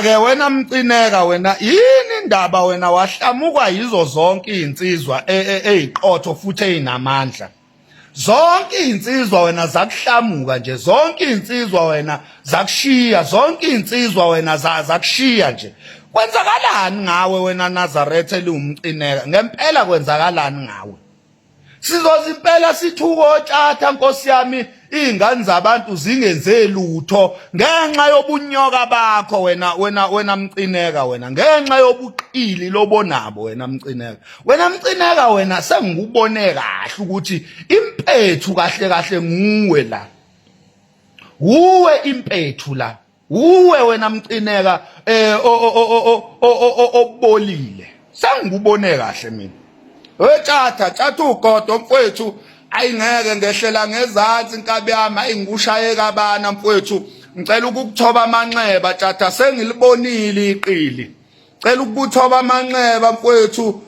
Kodwa-ke wena Mcineka wena yini indaba wena wahlamukwa yizo zonke iy'nsizwa ey'qotho futhi ey'namandla. Zonke iy'nsizwa wena zakuhlamuka nje, zonke iy'nsizwa wena zakushiya, zonke iy'nsizwa wena zakushiya nje. Kwenzakalani ngawe wena Nazaretha eliwumcineka? Ngempela kwenzakalani ngawe? Sizozimpela sithuko tshata Nkosi yami, iy'ngane zabantu zingenze lutho ngenxa yobunyoka bakho wena Mcineka wena, ngenxa yobuqili lobonabo wena Mcineka. Wena Mcineka wena sengikubone kahle ukuthi impethu kahle kahle nguwe la. Uwe impethu la. Uwe wena Mcineka obolile. Sengikubone kahle mina. Tshata ugodo mfowethu, ayingeke ngehlela ngezansi inkabi yami, ayingushaye kabana mfowethu. Ngicela ukukuthoba amanxeba tshata, sengilibonile iqili. Ngicela ukuthoba amanxeba mfowethu.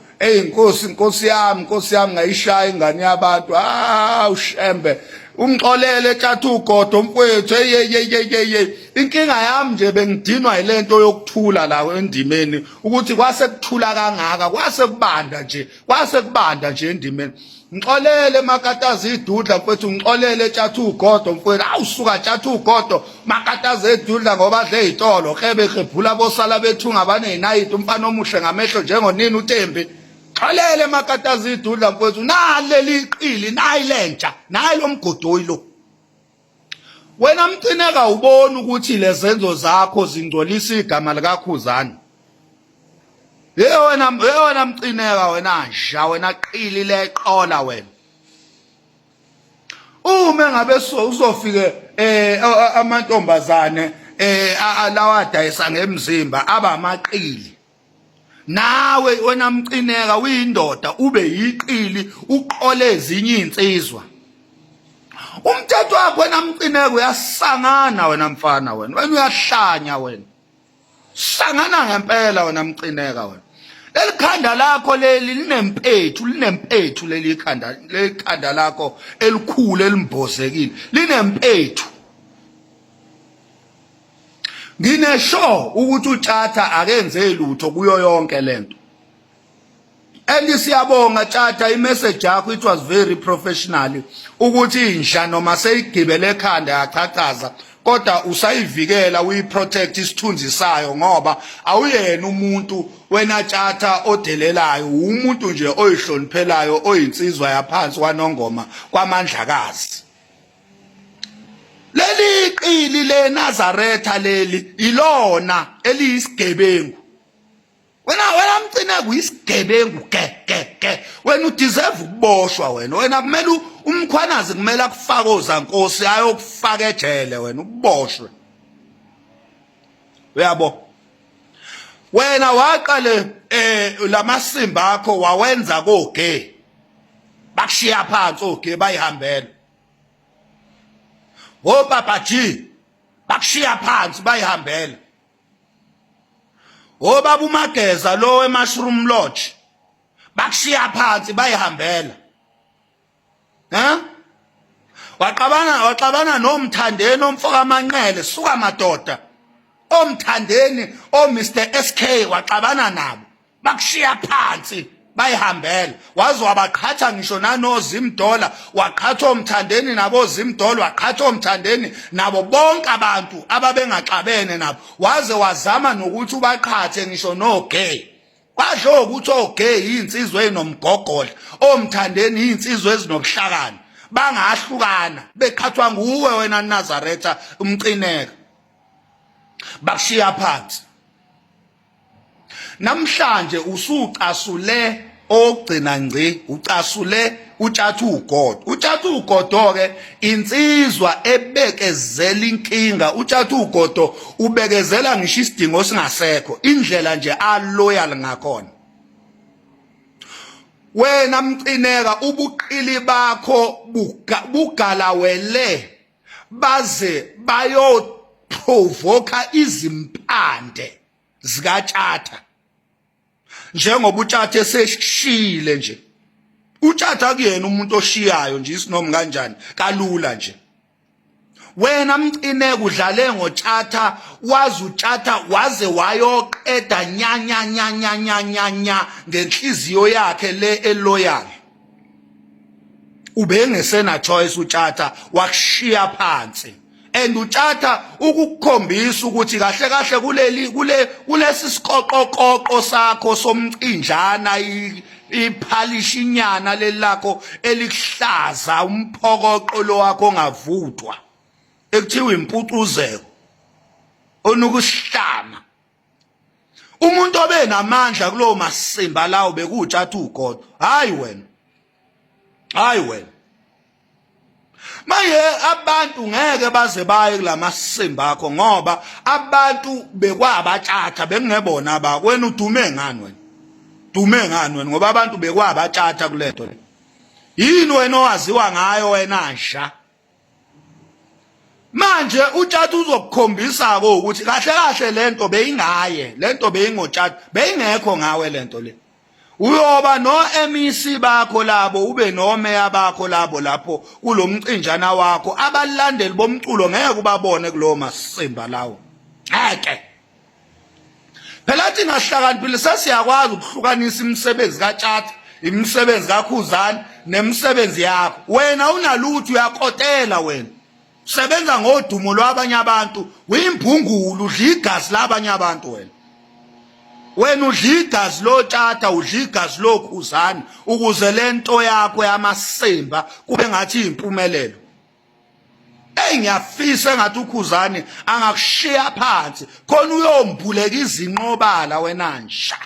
Nkosi yami ngayishaya ingane yabantu. Ushembe. Ungixolele tshata ugodo mfowethu. Inkinga yami nje bengidinwa yilento yokuthula la endimeni, ukuthi kwase kuthula kangaka, kwase kubanda nje endimeni. Ngixolele makatazi idudla mfowethu, ngixolele tshata ugodo mfowethu. Awusuka tshata ugodo makatazi edudla ngoba dle izitolo khebe khebhula bosala bethunga baneyinayithi umfana omuhle ngamehlo njengonini uTembi. Xolele makatazi idudla mfowethu, naleli iqili nayilentsha nayi lo mgodoyi lo. Wena Mcineka ubona ukuthi lezenzo zakho zingcolisa igama likaKhuzani. Wena Mcineka wena nja, wena qili leqola wena. Uma ngabe uzofike amantombazane alawadayisa ngemzimba abamaqili. Nawe wena Mcineka uyindoda ube yiqili uqole ezinye insizwa. Umthetho wakho wena Mcineka uyasangana wena mfana wena uyahlanya wena. Sangana ngempela wena Mcineka wena. Leli khanda lakho leli linempethu leli khanda lakho elikhulu elimbozekile linempethu. Nginesho ukuthi uTshata akenze lutho kuyo yonke lento. Siyabonga Tshata, imessage yakho it was very professional ukuthi inja noma seyigibele ekhanda yachachaza kodwa usayivikela uyiprotect isithunzi sayo ngoba awuyena umuntu wena Tshata odelelayo, umuntu nje oyihloniphelayo oyinsizwa yaphansi kwaNongoma kwamandlakazi. Leli iqili le Nazaretha leli ilona eliyisigebengu. Wena Mcineka uyisigebengu ke. Wena udeserve ukuboshwa wena kumele umkhwanazi kumele akufakoza Nkosi ayokufaka ejele wena ukuboshwe. Uyabo? Wena waqale lamasimba akho wawenza koge. Bakushiya phansi oge bayihambela. Papa G bakushiya phansi bayihambela. Baba uMageza lo eMushroom Lodge bakushiya phansi bayihambela. Waxabana noMthandeni omfoka amanqele suka madoda. OMthandeni Mr SK waxabana nabo bakushiya phansi bayihambela. Waze wabaqhatha ngisho nanoZimdola, waqhatha oMthandeni nabo Zimdola, waqhatha oMthandeni nabo bonke abantu ababengaxabene nabo. Waze wazama nokuthi ubaqhathe ngisho noGay. Kwasho ukuthi oGay insizwe enomgogodla, oMthandeni insizwe ezinobuhlakani. Bangahlukana beqhathwa nguwe wena Nazaretha Mcineka. Bakushiya phansi. Namhlanje usucasule ogcina ngci, ucasule uTshata ugodo. uTshata ugodo ke insizwa ebekezela inkinga. uTshata ugodo ubekezela ngisho isidingo singasekho, indlela nje aloyal ngakhona. Wena Mcineka ubuqili bakho bugalawele baze bayoprovoka izimpande zikaTshata. Njengoba uTshata eseshile nje. uTshata kuyena umuntu oshiyayo nje isinoma kanjani kalula nje. wena Mcineka udlale ngoTshatha wazi uTshatha waze wayoqeda nya ngenhliziyo yakhe le eloyal ubengesena choice uTshatha wakushiya phansi and uTshatha ukukukhombisa ukuthi kahle kahle kulesi siqoqoqoqo sakho somcinjana iphalishinyana lelakho elihlaza umphokoqo lo wakho ongavuthwa ekuthiwa impucuzeko onukuhlama umuntu obenamandla kulowo masimba lawo bekuTshatha uGodo hayi wena manje abantu ngeke baze baye kulamasimba akho ngoba abantu bekwabaTshatha bengebona abakwena udume ngani wena ngoba abantu bekwabaTshatha kuleto le yini wena owaziwa ngayo wena nsha manje uTshatha uzokukhombisa ko ukuthi kahle kahle lento beyingaye lento beyingoTshatha beyingekho ngawe lento le uyoba no MEC bakho labo ube no meya bakho labo lapho kulomcinjana wakho abalandeli bomculo ngeke ubabone kulowo masimba lawo ngeke phela thina sihlakaniphile sesiyakwazi ukuhlukanisa imisebenzi kaTshatha imisebenzi kaKhuzani nemisebenzi yakho wena unalutho uyakotela wena usebenza ngodumo lwabanye abantu uyimbhungulu udla igazi labanye abantu wena udla igazi loTshatha udla igazi loKhuzani ukuze lento yakho yamasimba kube ngathi impumelelo ngiyafisa engathi uKhuzani angakushiya phansi khona uyombuleka izinqobala wena nsha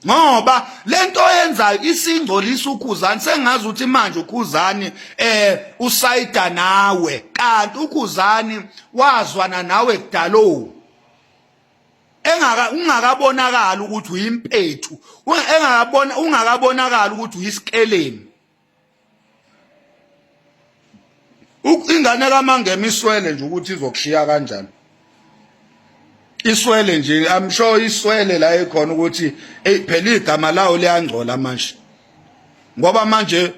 ngoba lento yenzayo isingcolisa uKhuzani sengazi ukuthi manje uKhuzani usayida nawe kanti uKhuzani wazwana nawe kudalo ungakabonakala ukuthi uyimpethu ungakabonakala ukuthi uyisikelemi ingane kaMangema iswele nje ukuthi izokushiya kanjani iswele nje I'm sure iswele la ekhona ukuthi phela igama lawo liyangcola manje ngoba manje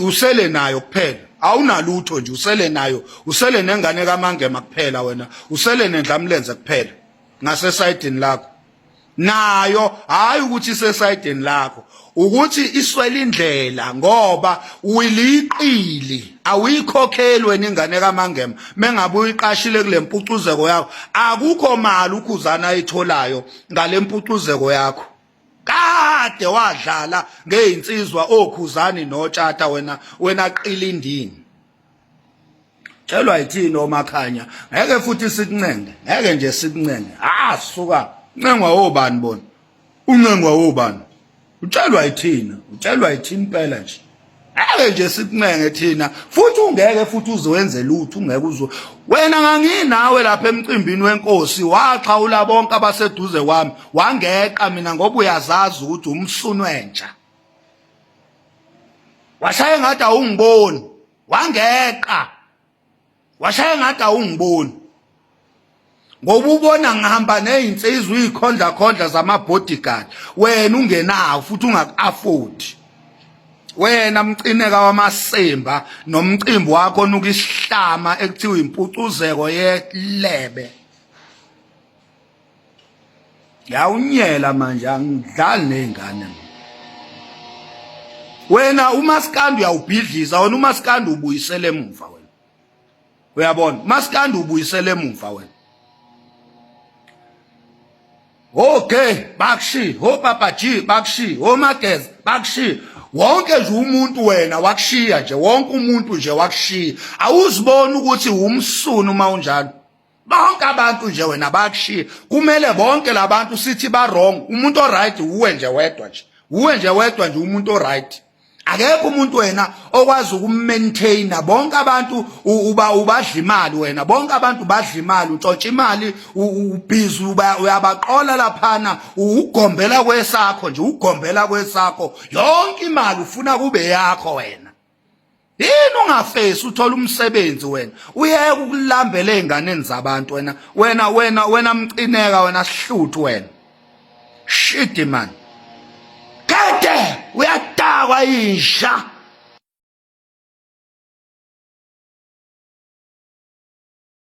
usele nayo kuphela awunalutho nje usele nayo usele nengane kaMangema kuphela wena usele nendlamlenze kuphela ngasesayidini lakho nayo hayi ukuthi isesayidini lakho ukuthi iswele indlela ngoba uyiliqili awuyikhokheli wena ingane kaMangema mengabe uyiqashile kule mpucuzeko yakho akukho mali uKhuzani ayitholayo ngale mpucuzeko yakho kade wadlala ngeinsizwa oKhuzani noTshatha wena qilindini tshelwa yithini oMakhanya ngeke futhi sikuncenge ngeke nje sikuncenge suka uncengwa obani bona uncengwa obani utshelwa yithini phela nje ngeke nje sikuncenge thina futhi ungeke futhi uzowenze lutho ungeke wena nganginawe lapha emcimbini wenkosi waxhawula bonke abaseduze kwami wangeqa mina ngoba uyazazi ukuthi umsunwentsha washaya ngathi awungiboni wangeqa washaya ngathi awungiboni ngoba ubona ngihamba nezinsizwa uyikhondla zama-bodyguard wena ungenawo futhi ungaku-afford wena Mcineka wamasimba nomcimbi wakho onuka isihlama ekuthiwa impucuzeko yelebe ngiyawunyela manje angidlali nezingane wena uMaskandi uyawubhidliza wena uMaskandi ubuyisele emuva wena uyabona uMaskandi ubuyisele emuva wena okay bakushi Papa G bakushi Mageza bakushi wonke nje umuntu wena wakushiya nje wonke umuntu nje wakushiya awuzibona ukuthi umsunu uma unjalo bonke abantu nje wena bakushiya kumele bonke labantu sithi ba wrong umuntu o right uwe nje wedwa nje umuntu o right akekho umuntu wena okwazi ukumaintaina bonke abantu ubadla imali wena bonke abantu badla imali utshontsha imali ubhizi uyabaqola laphana ugombela kwesakho yonke imali ufuna kube yakho wena yini ungafesi uthola umsebenzi wena uyeke ukulambela einganeni zabantu wena Mcineka wena sihluthu wena shit man kade uyatakwa insha